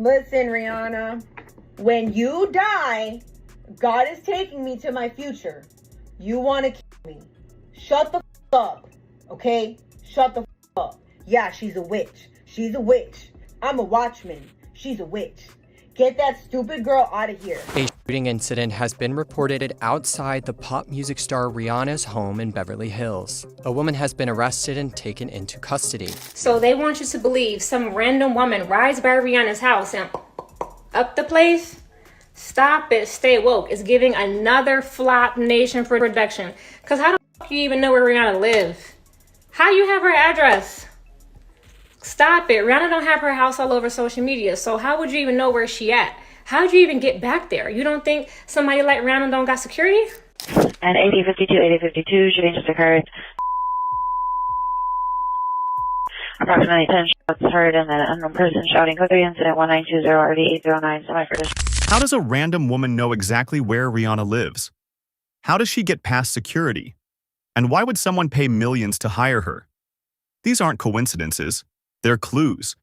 Listen, Rihanna, when you die, God is taking me to my future. You want to kill me. Shut the up, okay? Shut the up. Yeah, she's a witch. She's a witch. I'm a watchman. She's a witch. Get that stupid girl out of here. A shooting incident has been reported outside the pop music star Rihanna's home in Beverly Hills. A woman has been arrested and taken into custody. So they want you to believe some random woman rides by Rihanna's house and up the place? Stop it. Stay woke. It's giving another flop nation production. Because how the fuck you even know where Rihanna lives? How you have her address? Stop it. Rihanna don't have her house all over social media. So how would you even know where she at? How'd you even get back there? You don't think somebody like Rihanna don't got security? And 8052, shooting just occurred. Approximately 10 shots heard and an unknown person shouting code 3 incident 1920 RD 809 semi-British. How does a random woman know exactly where Rihanna lives? How does she get past security? And why would someone pay millions to hire her? These aren't coincidences, they're clues.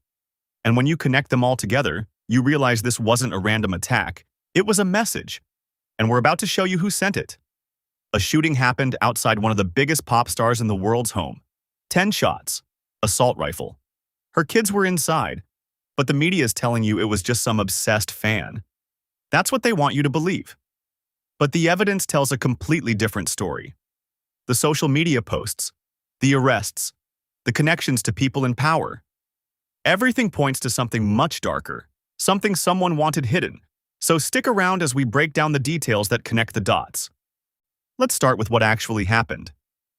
And when you connect them all together, you realize this wasn't a random attack. It was a message. And we're about to show you who sent it. A shooting happened outside one of the biggest pop stars in the world's home. 10 shots. Assault rifle. Her kids were inside, but the media is telling you it was just some obsessed fan. That's what they want you to believe. But the evidence tells a completely different story. The social media posts, the arrests, the connections to people in power. Everything points to something much darker, something someone wanted hidden. So stick around as we break down the details that connect the dots. Let's start with what actually happened.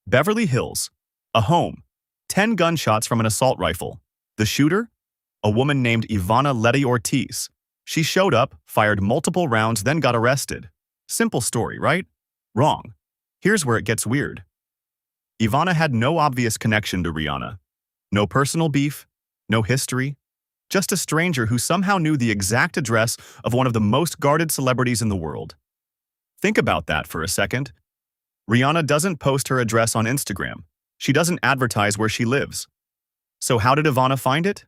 Beverly Hills, a home, 10 gunshots from an assault rifle. The shooter? A woman named Ivana Lette Ortiz. She showed up, fired multiple rounds, then got arrested. Simple story, right? Wrong. Here's where it gets weird. Ivana had no obvious connection to Rihanna. No personal beef, no history, just a stranger who somehow knew the exact address of one of the most guarded celebrities in the world. Think about that for a second. Rihanna doesn't post her address on Instagram. She doesn't advertise where she lives. So how did Ivana find it?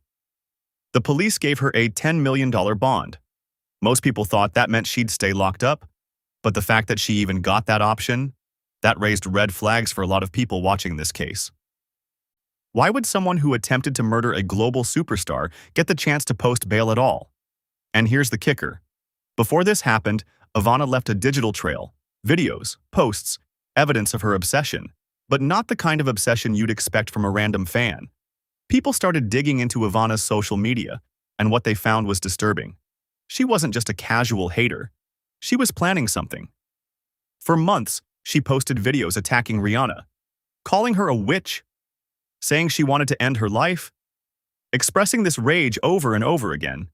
The police gave her a $10 million bond. Most people thought that meant she'd stay locked up, but the fact that she even got that option, that raised red flags for a lot of people watching this case. Why would someone who attempted to murder a global superstar get the chance to post bail at all? And here's the kicker. Before this happened, Ivana left a digital trail, videos, posts, evidence of her obsession, but not the kind of obsession you'd expect from a random fan. People started digging into Ivana's social media, and what they found was disturbing. She wasn't just a casual hater. She was planning something. For months, she posted videos attacking Rihanna, calling her a witch, saying she wanted to end her life, expressing this rage over and over again.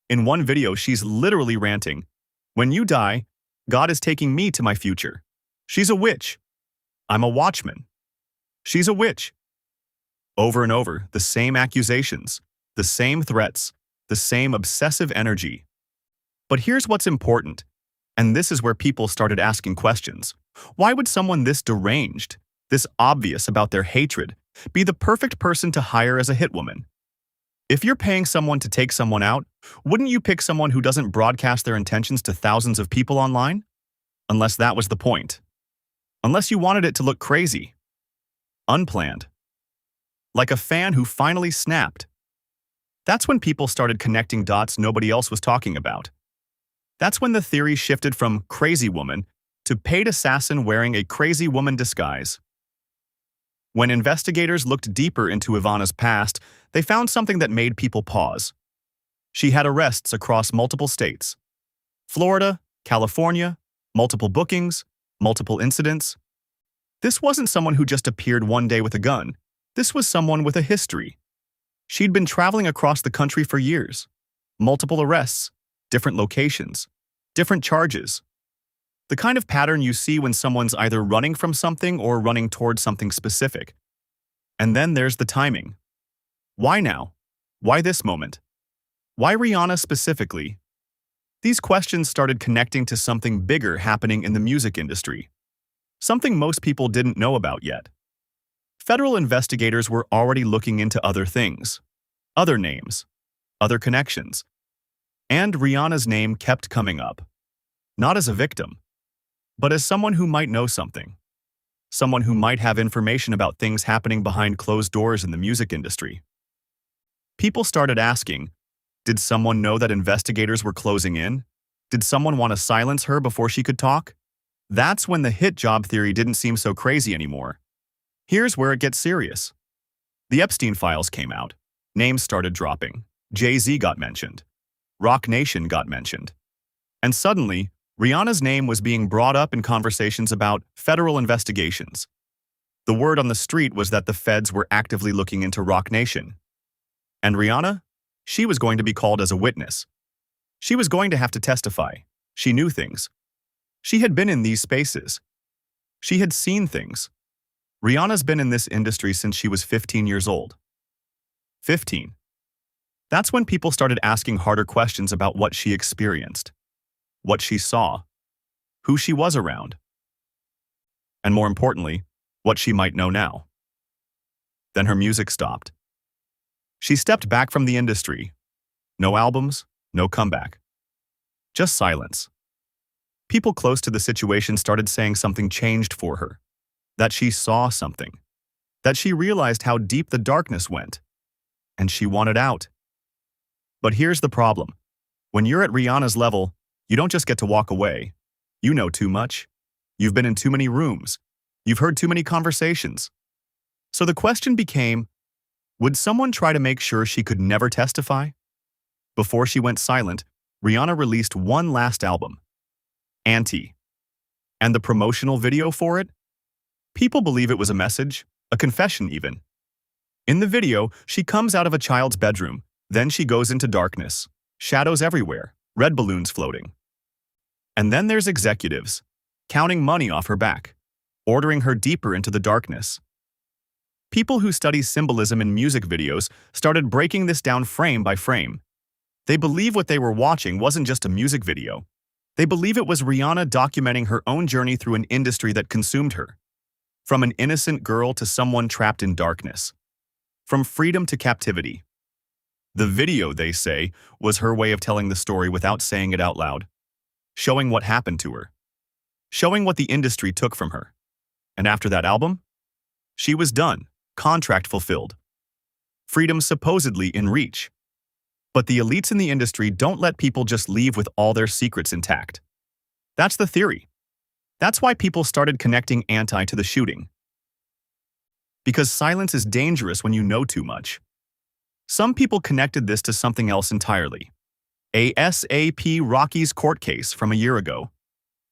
In one video, she's literally ranting, "When you die, God is taking me to my future. She's a witch. I'm a watchman. She's a witch." Over and over, the same accusations, the same threats, the same obsessive energy. But here's what's important, and this is where people started asking questions. Why would someone this deranged, this obvious about their hatred, be the perfect person to hire as a hitwoman? If you're paying someone to take someone out, wouldn't you pick someone who doesn't broadcast their intentions to thousands of people online? Unless that was the point. Unless you wanted it to look crazy. Unplanned. Like a fan who finally snapped. That's when people started connecting dots nobody else was talking about. That's when the theory shifted from crazy woman to paid assassin wearing a crazy woman disguise. When investigators looked deeper into Ivana's past, they found something that made people pause. She had arrests across multiple states. Florida, California, multiple bookings, multiple incidents. This wasn't someone who just appeared one day with a gun. This was someone with a history. She'd been traveling across the country for years. Multiple arrests, different locations, different charges. The kind of pattern you see when someone's either running from something or running towards something specific. And then there's the timing. Why now? Why this moment? Why Rihanna specifically? These questions started connecting to something bigger happening in the music industry. Something most people didn't know about yet. Federal investigators were already looking into other things, other names, other connections. And Rihanna's name kept coming up. Not as a victim, but as someone who might know something. Someone who might have information about things happening behind closed doors in the music industry. People started asking, did someone know that investigators were closing in? Did someone want to silence her before she could talk? That's when the hit job theory didn't seem so crazy anymore. Here's where it gets serious. The Epstein files came out. Names started dropping. Jay-Z got mentioned. Roc Nation got mentioned. And suddenly, Rihanna's name was being brought up in conversations about federal investigations. The word on the street was that the feds were actively looking into Roc Nation. And Rihanna? She was going to be called as a witness. She was going to have to testify. She knew things. She had been in these spaces. She had seen things. Rihanna's been in this industry since she was 15 years old. 15. That's when people started asking harder questions about what she experienced, what she saw, who she was around, and more importantly, what she might know now. Then her music stopped. She stepped back from the industry. No albums, no comeback. Just silence. People close to the situation started saying something changed for her, that she saw something, that she realized how deep the darkness went, and she wanted out. But here's the problem. When you're at Rihanna's level, you don't just get to walk away. You know too much. You've been in too many rooms. You've heard too many conversations. So the question became, would someone try to make sure she could never testify? Before she went silent, Rihanna released one last album, Anti. And the promotional video for it? People believe it was a message, a confession even. In the video, she comes out of a child's bedroom, then she goes into darkness, shadows everywhere, red balloons floating. And then there's executives, counting money off her back, ordering her deeper into the darkness. People who study symbolism in music videos started breaking this down frame by frame. They believe what they were watching wasn't just a music video. They believe it was Rihanna documenting her own journey through an industry that consumed her. From an innocent girl to someone trapped in darkness. From freedom to captivity. The video, they say, was her way of telling the story without saying it out loud. Showing what happened to her. Showing what the industry took from her. And after that album, she was done, contract fulfilled. Freedom supposedly in reach. But the elites in the industry don't let people just leave with all their secrets intact. That's the theory. That's why people started connecting Anti to the shooting. Because silence is dangerous when you know too much. Some people connected this to something else entirely. A$AP Rocky's court case from a year ago.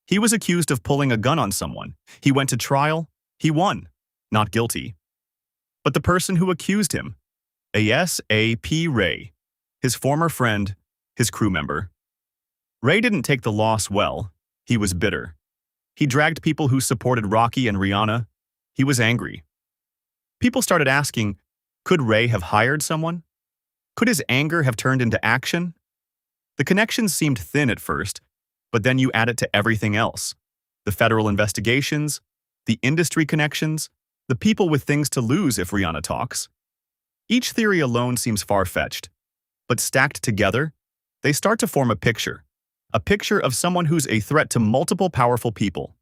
He was accused of pulling a gun on someone. He went to trial. He won. Not guilty. But the person who accused him, A$AP Ray, his former friend, his crew member. Ray didn't take the loss well. He was bitter. He dragged people who supported Rocky and Rihanna. He was angry. People started asking, could Ray have hired someone? Could his anger have turned into action? The connections seemed thin at first, but then you add it to everything else. The federal investigations, the industry connections, the people with things to lose if Rihanna talks. Each theory alone seems far-fetched, but stacked together, they start to form a picture of someone who's a threat to multiple powerful people.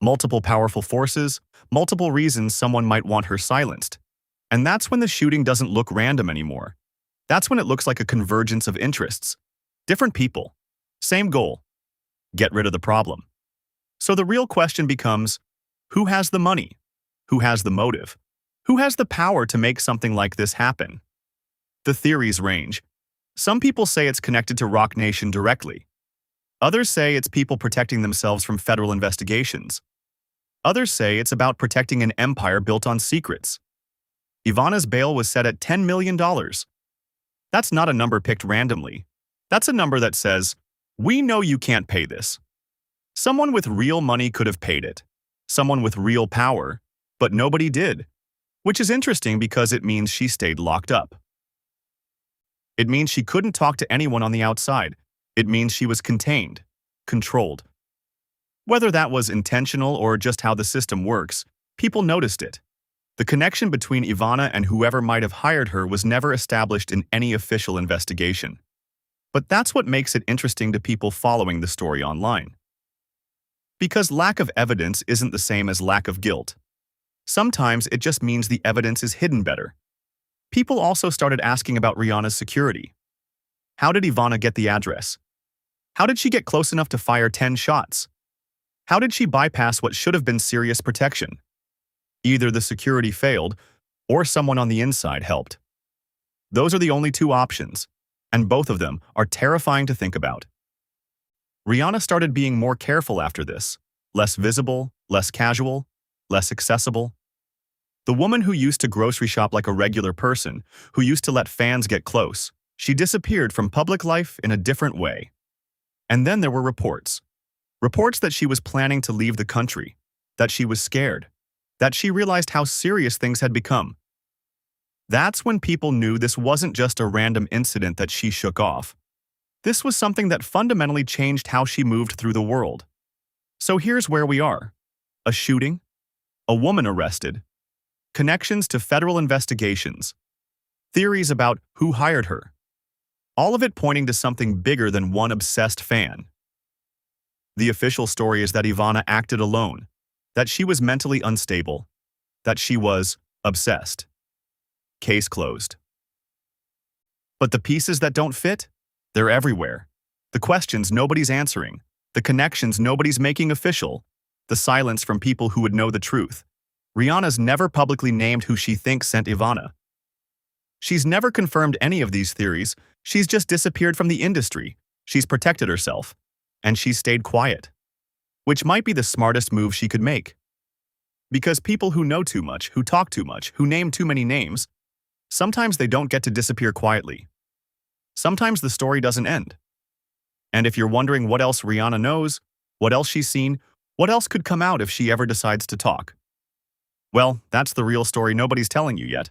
Multiple powerful forces, multiple reasons someone might want her silenced. And that's when the shooting doesn't look random anymore. That's when it looks like a convergence of interests. Different people. Same goal. Get rid of the problem. So the real question becomes, who has the money? Who has the motive? Who has the power to make something like this happen? The theories range. Some people say it's connected to Roc Nation directly. Others say it's people protecting themselves from federal investigations. Others say it's about protecting an empire built on secrets. Ivana's bail was set at $10 million. That's not a number picked randomly. That's a number that says, we know you can't pay this. Someone with real money could have paid it. Someone with real power, but nobody did. Which is interesting because it means she stayed locked up. It means she couldn't talk to anyone on the outside. It means she was contained, controlled. Whether that was intentional or just how the system works, people noticed it. The connection between Ivana and whoever might have hired her was never established in any official investigation. But that's what makes it interesting to people following the story online. Because lack of evidence isn't the same as lack of guilt. Sometimes it just means the evidence is hidden better. People also started asking about Rihanna's security. How did Ivana get the address? How did she get close enough to fire 10 shots? How did she bypass what should have been serious protection? Either the security failed, or someone on the inside helped. Those are the only two options, and both of them are terrifying to think about. Rihanna started being more careful after this, less visible, less casual, less accessible. The woman who used to grocery shop like a regular person, who used to let fans get close, she disappeared from public life in a different way. And then there were reports. Reports that she was planning to leave the country, that she was scared, that she realized how serious things had become. That's when people knew this wasn't just a random incident that she shook off. This was something that fundamentally changed how she moved through the world. So here's where we are. A shooting, a woman arrested, connections to federal investigations, theories about who hired her. All of it pointing to something bigger than one obsessed fan. The official story is that Ivana acted alone, that she was mentally unstable, that she was obsessed. Case closed. But the pieces that don't fit? They're everywhere. The questions nobody's answering, the connections nobody's making official, the silence from people who would know the truth. Rihanna's never publicly named who she thinks sent Ivana. She's never confirmed any of these theories. She's just disappeared from the industry. She's protected herself. And she's stayed quiet. Which might be the smartest move she could make. Because people who know too much, who talk too much, who name too many names, sometimes they don't get to disappear quietly. Sometimes the story doesn't end. And if you're wondering what else Rihanna knows, what else she's seen, what else could come out if she ever decides to talk? Well, that's the real story nobody's telling you yet.